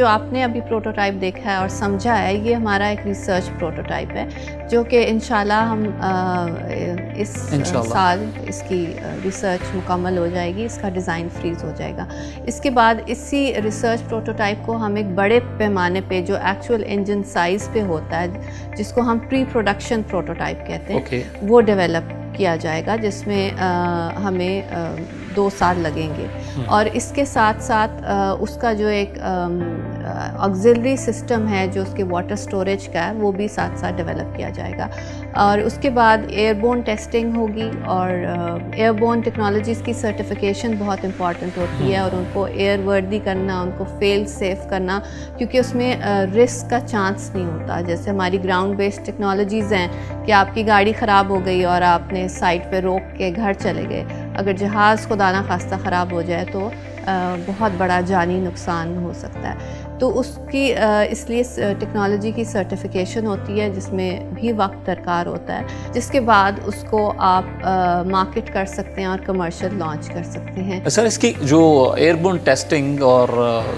جو آپ نے ابھی پروٹوٹائپ دیکھا ہے اور سمجھا ہے، یہ ہمارا ایک ریسرچ پروٹوٹائپ ہے جو کہ انشاءاللہ ہم اس سال اس کی ریسرچ مکمل ہو جائے گی، اس کا ڈیزائن فریز ہو جائے گا۔ اس کے بعد اسی ریسرچ پروٹوٹائپ کو ہم ایک بڑے پیمانے پہ جو ایکچوئل انجن سائز پہ ہوتا ہے، جس کو ہم پری پروڈکشن پروٹوٹائپ کہتے ہیں، وہ ڈیولپ کیا جائے گا، جس میں ہمیں 2 سال لگیں گے۔ اور اس کے ساتھ ساتھ اس کا جو ایک آگزیلری سسٹم ہے جو اس کے واٹر سٹوریج کا ہے، وہ بھی ساتھ ساتھ ڈیولپ کیا جائے گا۔ اور اس کے بعد ایئر بورن ٹیسٹنگ ہوگی، اور ایئر بورن ٹیکنالوجیز کی سرٹیفیکیشن بہت امپورٹنٹ ہوتی ہے، اور ان کو ایئر وردی کرنا، ان کو فیل سیف کرنا، کیونکہ اس میں رسک کا چانس نہیں ہوتا۔ جیسے ہماری گراؤنڈ بیسڈ ٹیکنالوجیز ہیں کہ آپ کی گاڑی خراب ہو گئی اور آپ نے سائٹ پہ روک کے گھر چلے گئے، اگر جہاز خدا نخواستہ خراب ہو جائے تو بہت بڑا جانی نقصان ہو سکتا ہے۔ تو اس کی اس لیے ٹیکنالوجی کی سرٹیفیکیشن ہوتی ہے، جس میں بھی وقت درکار ہوتا ہے، جس کے بعد اس کو آپ مارکیٹ کر سکتے ہیں اور کمرشل لانچ کر سکتے ہیں۔ سر، اس کی جو ایئر بورن ٹیسٹنگ اور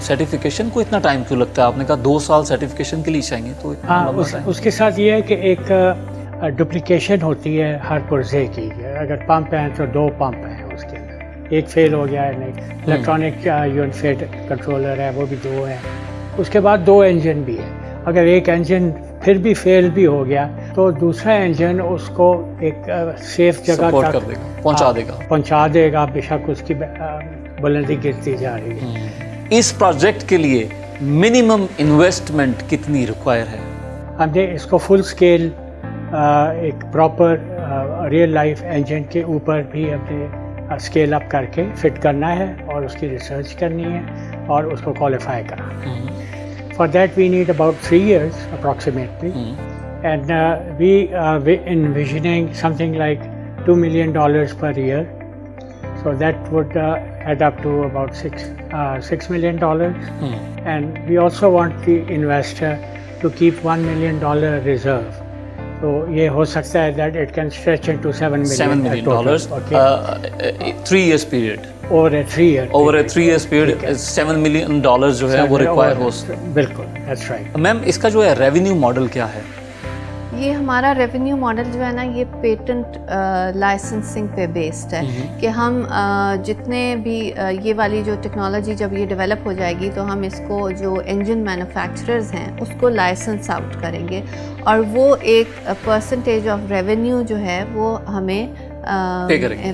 سرٹیفیکیشن کو اتنا ٹائم کیوں لگتا ہے؟ آپ نے کہا 2 سال سرٹیفیکیشن کے لیے چاہیے، تو اس کے ساتھ یہ ہے کہ ایک ڈپلیکیشن ہوتی ہے ہر پرزے کی۔ اگر پمپ ہیں تو 2 پمپ ہیں اس کے اندر، ایک فیل ہو گیا ہے، نہیں الیکٹرانک یونٹ فیڈ کنٹرولر ہے، وہ بھی 2 ہیں۔ اس کے بعد 2 انجن بھی ہیں۔ اگر ایک انجن پھر بھی فیل بھی ہو گیا تو دوسرا انجن اس کو ایک سیف جگہ تک پہنچا دے گا، بے شک اس کی بلندی گرتی جا رہی ہے۔ اس پروجیکٹ کے لیے منیمم انویسٹمنٹ کتنی ریکوائر ہے؟ ہم نے اس کو فل سکیل ایک پراپر ریئل لائف انجن کے اوپر بھی اپنے اسکیل اپ کر کے فٹ کرنا ہے، اور اس کی ریسرچ کرنی ہے اور اس کو کوالیفائی کرنا ہے۔ For that we need about 3 years approximately, and we envisioning something like $2 million per year, so that would add up to about $6 million, and we also want the investor to keep $1 million reserve. So یہ ہو سکتا ہے that it can stretch into $7 million 3 years period. Over a 3 years period $7 million جو ہے وہ require ہو۔ بالکل، that's right. میم، اس کا جو ہے ریونیو ماڈل کیا ہے؟ یہ ہمارا ریونیو ماڈل جو ہے نا، یہ پیٹنٹ لائسنسنگ پہ بیسڈ ہے، کہ ہم جتنے بھی یہ والی جو ٹیکنالوجی جب یہ ڈیولپ ہو جائے گی تو ہم اس کو جو انجن مینوفیکچررز ہیں اس کو لائسنس آؤٹ کریں گے، اور وہ ایک پرسنٹیج آف ریونیو جو ہے وہ ہمیں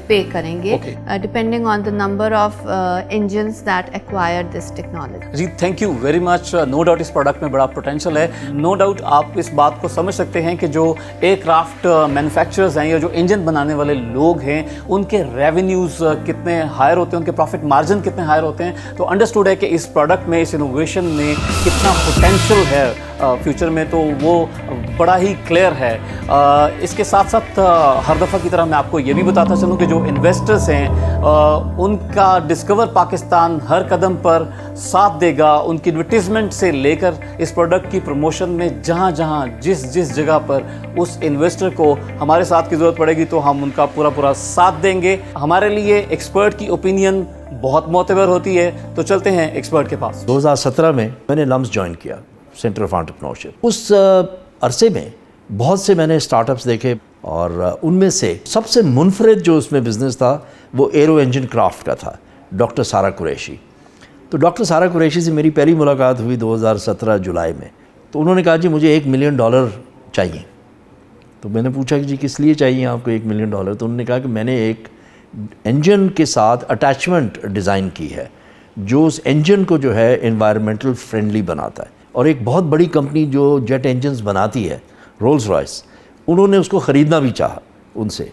پے کریں گے depending on the number of engines that acquire this technology. جی، thank you very much. No doubt اس پروڈکٹ میں بڑا پوٹینشیل ہے۔ نو ڈاؤٹ آپ اس بات کو سمجھ سکتے ہیں کہ جو ایئر کرافٹ مینوفیکچررز ہیں یا جو انجن بنانے والے لوگ ہیں، ان کے ریونیوز کتنے ہائر ہوتے ہیں، ان کے پروفٹ مارجن کتنے ہائر ہوتے ہیں۔ تو انڈرسٹوڈ ہے کہ اس پروڈکٹ میں، اس انوویشن میں کتنا پوٹینشیل ہے فیوچر میں، تو وہ بڑا ہی کلیئر ہے۔ اس کے ساتھ ساتھ ہر دفعہ کی طرح میں آپ کو یہ بھی بتاتا چلوں کہ جو انویسٹرز ہیں ان کا ڈسکور پاکستان ہر قدم پر ساتھ دے گا، ان کی ایڈورٹیزمنٹ سے لے کر اس پروڈکٹ کی پروموشن میں جہاں جہاں جس جگہ پر اس انویسٹر کو ہمارے ساتھ کی ضرورت پڑے گی تو ہم ان کا پورا ساتھ دیں گے۔ ہمارے لیے ایکسپرٹ کی اوپینین بہت معتبر ہوتی ہے، تو چلتے ہیں ایکسپرٹ کے پاس۔ 2017 میں نے لمس جوائن کیا، سینٹر آف انٹرپرینیورشپ۔ اس عرصے میں بہت سے میں نے اسٹارٹ اپس دیکھے، اور ان میں سے سب سے منفرد جو اس میں بزنس تھا وہ ایرو انجن کرافٹ کا تھا، ڈاکٹر سارہ قریشی۔ تو ڈاکٹر سارہ قریشی سے میری پہلی ملاقات ہوئی 2017 جولائی میں۔ تو انہوں نے کہا جی مجھے $1 ملین چاہیے۔ تو میں نے پوچھا کہ جی کس لیے چاہیے آپ کو $1 ملین؟ تو انہوں نے کہا کہ میں نے ایک انجن کے ساتھ اٹیچمنٹ ڈیزائن کی ہے جو اس انجن کو جو ہے انوائرمنٹل فرینڈلی بناتا ہے، اور ایک بہت بڑی کمپنی جو جیٹ انجنز بناتی ہے، رولز رائس، انہوں نے اس کو خریدنا بھی چاہا ان سے،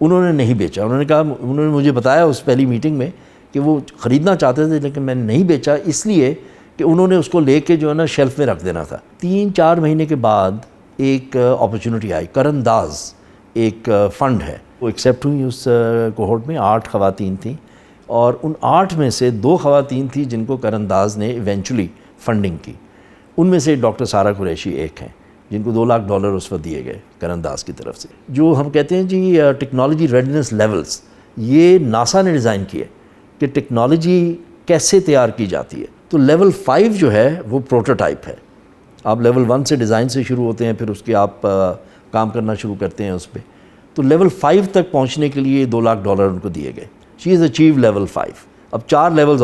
انہوں نے نہیں بیچا۔ انہوں نے کہا، انہوں نے مجھے بتایا اس پہلی میٹنگ میں کہ وہ خریدنا چاہتے تھے لیکن میں نے نہیں بیچا، اس لیے کہ انہوں نے اس کو لے کے جو ہے نا شیلف میں رکھ دینا تھا۔ 3-4 مہینے کے بعد ایک اپرچونٹی آئی، کرن داز ایک فنڈ ہے، وہ ایکسیپٹ ہوئی اس کوہورٹ میں۔ 8 خواتین تھیں، اور ان 8 میں سے 2 خواتین تھیں جن کو کرن داز نے ایونچولی فنڈنگ کی۔ ان میں سے ڈاکٹر سارہ قریشی ایک ہیں جن کو $2 لاکھ اس وقت دیے گئے کرن داز کی طرف سے۔ جو ہم کہتے ہیں جی ٹیکنالوجی ریڈنس لیولز، یہ ناسا نے ڈیزائن کیے کہ ٹیکنالوجی کیسے تیار کی جاتی ہے۔ تو تو لیول 5 جو ہے وہ پروٹوٹائپ ہے. آپ لیول 1 سے ڈیزائن سے شروع ہوتے ہیں, پھر اس کے آپ کام کرنا شروع کرتے ہیں اس پہ. تو لیول 5 تک پہنچنے کے لیے $2 لاکھ ان کو دیے گئے. شی از اچیو لیول 5. اب 4 لیولز